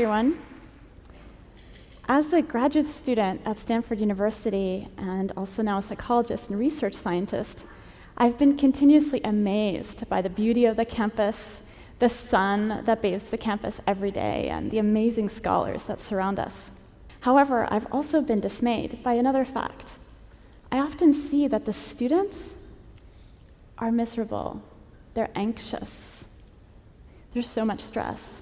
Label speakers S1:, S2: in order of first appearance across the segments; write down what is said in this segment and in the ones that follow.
S1: everyone. As a graduate student at Stanford University and also now a psychologist and research scientist, I've been continuously amazed by the beauty of the campus, the sun that bathes the campus every day, and the amazing scholars that surround us. However, I've also been dismayed by another fact. I often see that the students are miserable. They're anxious. There's so much stress.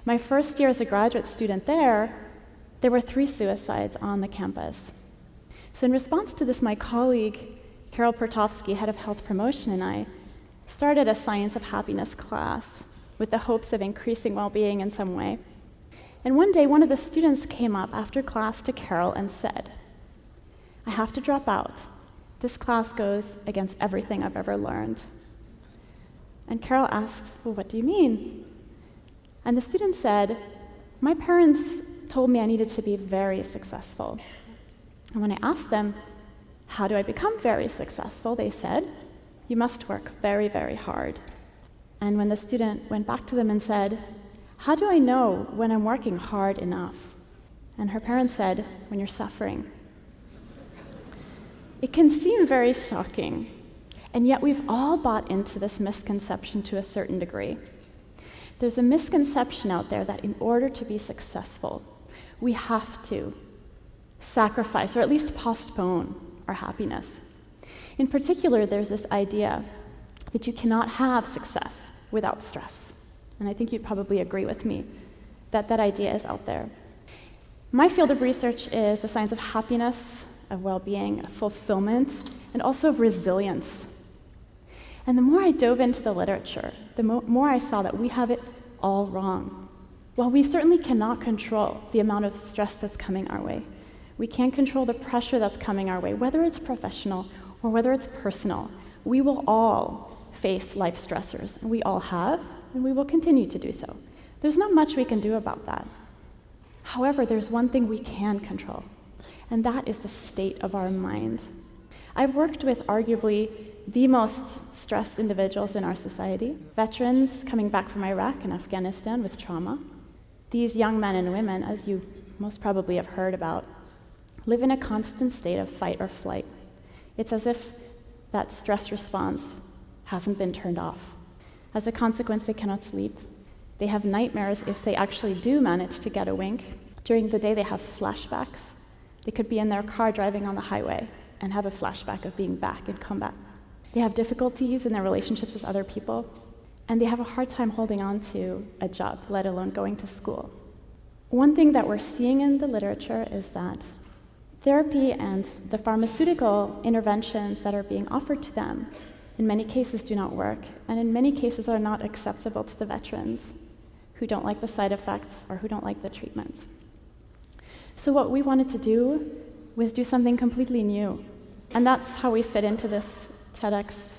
S1: My first year as a graduate student there were 3 suicides on the campus. So in response to this, my colleague, Carol Pertovsky, head of health promotion, and I started a science of happiness class with the hopes of increasing well-being in some way. And one day, one of the students came up after class to Carol and said, "I have to drop out. This class goes against everything I've ever learned." And Carol asked, "Well, what do you mean?" And the student said, "My parents told me I needed to be very successful. And when I asked them, how do I become very successful, they said, you must work very, very hard." And when the student went back to them and said, "How do I know when I'm working hard enough?" And her parents said, "When you're suffering." It can seem very shocking, and yet we've all bought into this misconception to a certain degree. There's a misconception out there that in order to be successful, we have to sacrifice or at least postpone our happiness. In particular, there's this idea that you cannot have success without stress. And I think you'd probably agree with me that that idea is out there. My field of research is the science of happiness, of well-being, of fulfillment, and also of resilience. And the more I dove into the literature, the more I saw that we have it all wrong. While we certainly cannot control the amount of stress that's coming our way, we can control the pressure that's coming our way, whether it's professional or whether it's personal. We will all face life stressors, and we all have, and we will continue to do so. There's not much we can do about that. However, there's one thing we can control, and that is the state of our mind. I've worked with arguably the most stressed individuals in our society, veterans coming back from Iraq and Afghanistan with trauma. These young men and women, as you most probably have heard about, live in a constant state of fight or flight. It's as if that stress response hasn't been turned off. As a consequence, they cannot sleep. They have nightmares if they actually do manage to get a wink. During the day, they have flashbacks. They could be in their car driving on the highway and have a flashback of being back in combat. They have difficulties in their relationships with other people, and they have a hard time holding on to a job, let alone going to school. One thing that we're seeing in the literature is that therapy and the pharmaceutical interventions that are being offered to them in many cases do not work, and in many cases are not acceptable to the veterans who don't like the side effects or who don't like the treatments. So what we wanted to do was do something completely new, and that's how we fit into this TEDx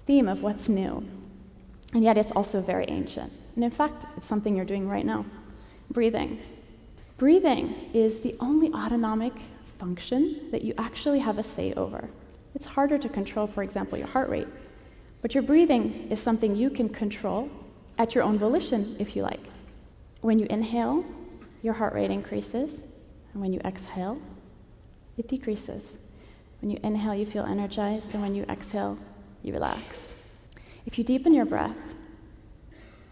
S1: theme of what's new. And yet it's also very ancient. And in fact, it's something you're doing right now. Breathing. Breathing is the only autonomic function that you actually have a say over. It's harder to control, for example, your heart rate. But your breathing is something you can control at your own volition, if you like. When you inhale, your heart rate increases. And when you exhale, it decreases. When you inhale, you feel energized. And when you exhale, you relax. If you deepen your breath,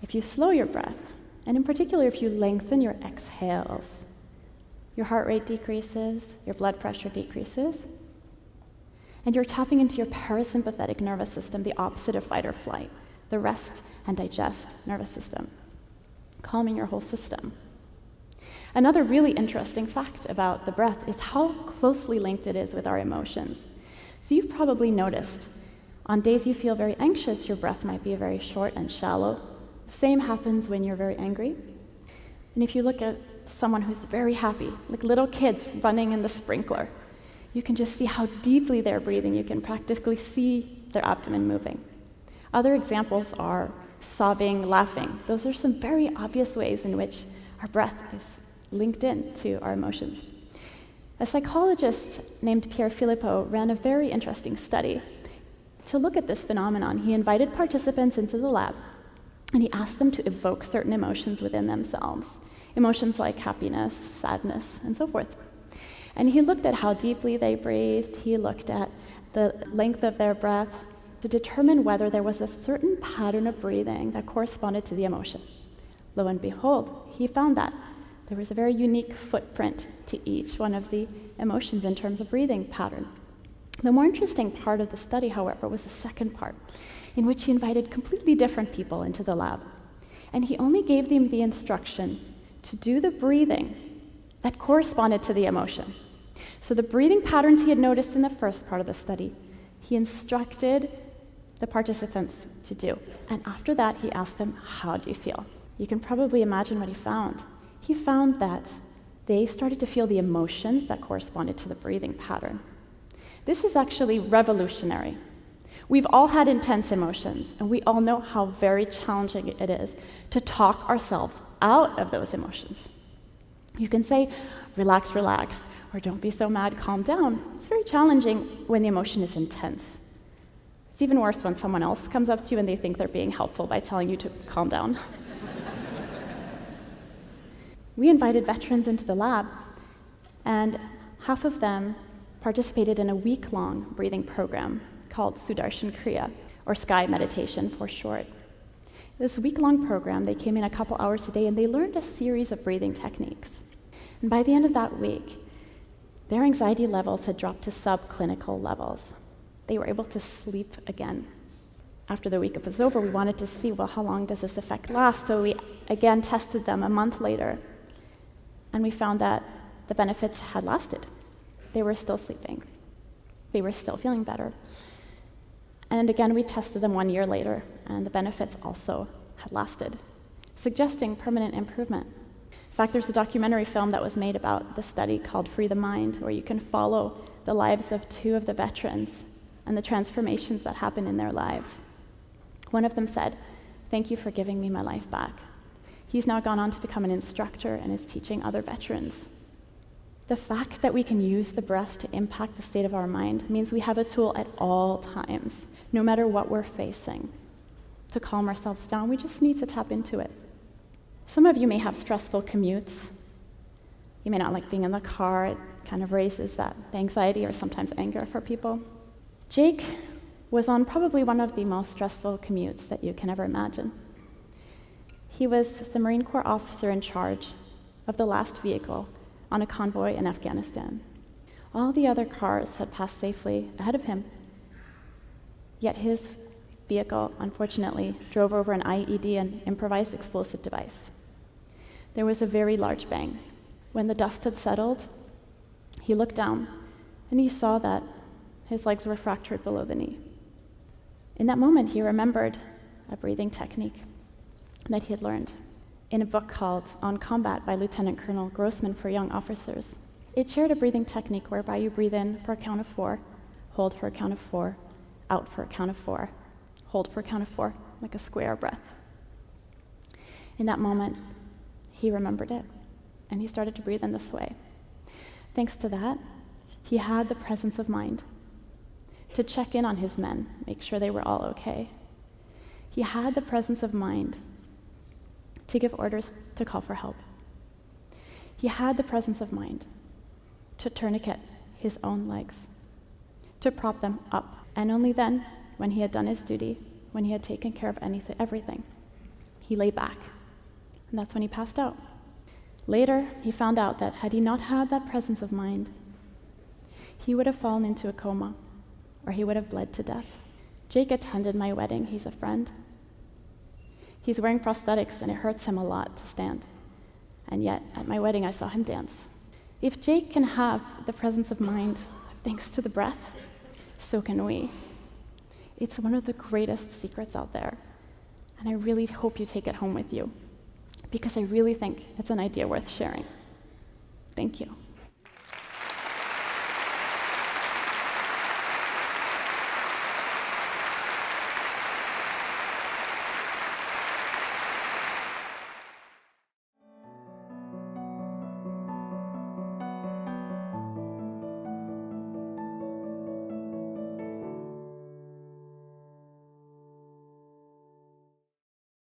S1: if you slow your breath, and in particular, if you lengthen your exhales, your heart rate decreases, your blood pressure decreases, and you're tapping into your parasympathetic nervous system, the opposite of fight or flight, the rest and digest nervous system, calming your whole system. Another really interesting fact about the breath is how closely linked it is with our emotions. So you've probably noticed, on days you feel very anxious, your breath might be very short and shallow. The same happens when you're very angry. And if you look at someone who's very happy, like little kids running in the sprinkler, you can just see how deeply they're breathing. You can practically see their abdomen moving. Other examples are sobbing, laughing. Those are some very obvious ways in which our breath is linked in to our emotions. A psychologist named Pierre Philippot ran a very interesting study to look at this phenomenon. He invited participants into the lab, and he asked them to evoke certain emotions within themselves emotions like happiness, sadness, and so forth. And he looked at how deeply they breathed. He looked at the length of their breath to determine whether there was a certain pattern of breathing that corresponded to the emotion. Lo and behold, he found that there was a very unique footprint to each one of the emotions in terms of breathing pattern. The more interesting part of the study, however, was the second part, in which he invited completely different people into the lab. And he only gave them the instruction to do the breathing that corresponded to the emotion. So the breathing patterns he had noticed in the first part of the study, he instructed the participants to do. And after that, he asked them, how do you feel? You can probably imagine what he found. He found that they started to feel the emotions that corresponded to the breathing pattern. This is actually revolutionary. We've all had intense emotions, and we all know how very challenging it is to talk ourselves out of those emotions. You can say, relax, relax, or don't be so mad, calm down. It's very challenging when the emotion is intense. It's even worse when someone else comes up to you and they think they're being helpful by telling you to calm down. We invited veterans into the lab, and half of them participated in a week-long breathing program called Sudarshan Kriya, or sky meditation for short. This week-long program, they came in a couple hours a day, and they learned a series of breathing techniques. And by the end of that week, their anxiety levels had dropped to subclinical levels. They were able to sleep again. After the week was over, we wanted to see, well, how long does this effect last? So we again tested them a month later, and we found that the benefits had lasted. They were still sleeping. They were still feeling better. And again, we tested them 1 year later, and the benefits also had lasted, suggesting permanent improvement. In fact, there's a documentary film that was made about the study called Free the Mind, where you can follow the lives of 2 of the veterans and the transformations that happened in their lives. One of them said, "Thank you for giving me my life back." He's now gone on to become an instructor and is teaching other veterans. The fact that we can use the breath to impact the state of our mind means we have a tool at all times, no matter what we're facing. To calm ourselves down, we just need to tap into it. Some of you may have stressful commutes. You may not like being in the car. It kind of raises that anxiety or sometimes anger for people. Jake was on probably one of the most stressful commutes that you can ever imagine. He was the Marine Corps officer in charge of the last vehicle on a convoy in Afghanistan. All the other cars had passed safely ahead of him, yet his vehicle, unfortunately, drove over an IED, an improvised explosive device. There was a very large bang. When the dust had settled, he looked down and he saw that his legs were fractured below the knee. In that moment, he remembered a breathing technique that he had learned in a book called On Combat by Lieutenant Colonel Grossman for young officers. It shared a breathing technique whereby you breathe in for a count of 4, hold for a count of 4, out for a count of 4, hold for a count of 4, like a square breath. In that moment, he remembered it, and he started to breathe in this way. Thanks to that, he had the presence of mind to check in on his men, make sure they were all okay. He had the presence of mind to give orders to call for help. He had the presence of mind to tourniquet his own legs, to prop them up, and only then, when he had done his duty, when he had taken care of everything, he lay back, and that's when he passed out. Later, he found out that had he not had that presence of mind, he would have fallen into a coma, or he would have bled to death. Jake attended my wedding. He's a friend. He's wearing prosthetics, and it hurts him a lot to stand. And yet, at my wedding, I saw him dance. If Jake can have the presence of mind thanks to the breath, so can we. It's one of the greatest secrets out there, and I really hope you take it home with you, because I really think it's an idea worth sharing. Thank you.